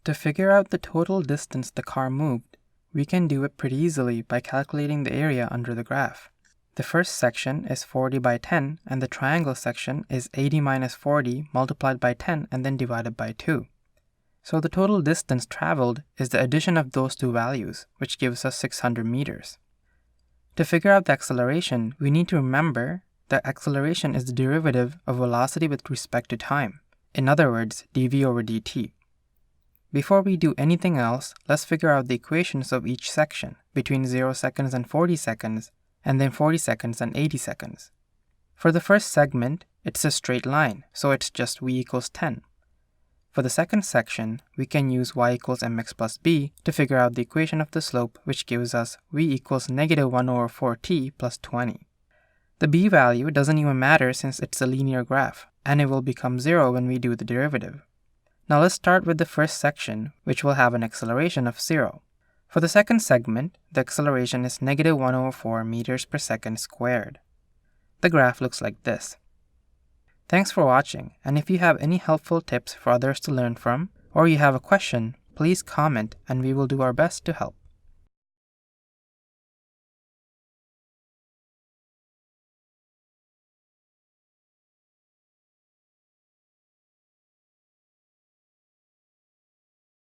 To figure out the total distance the car moved, we can do it pretty easily by calculating the area under the graph. The first section is 40 by 10, and the triangle section is 80 minus 40 multiplied by 10 and then divided by 2. So the total distance traveled is the addition of those two values, which gives us 600 meters. To figure out the acceleration, we need to remember that acceleration is the derivative of velocity with respect to time. In other words, dv over dt. Before we do anything else, let's figure out the equations of each section between 0 seconds and 40 seconds, and then 40 seconds and 80 seconds. For the first segment, it's a straight line, so it's just v equals 10. For the second section, we can use y equals mx plus b to figure out the equation of the slope, which gives us v equals negative 1 over 4t plus 20. The b value doesn't even matter since it's a linear graph, and it will become 0 when we do the derivative. Now let's start with the first section, which will have an acceleration of 0. For the second segment, the acceleration is negative 1 over 4 meters per second squared. The graph looks like this. Thanks for watching, and if you have any helpful tips for others to learn from, or you have a question, please comment and we will do our best to help.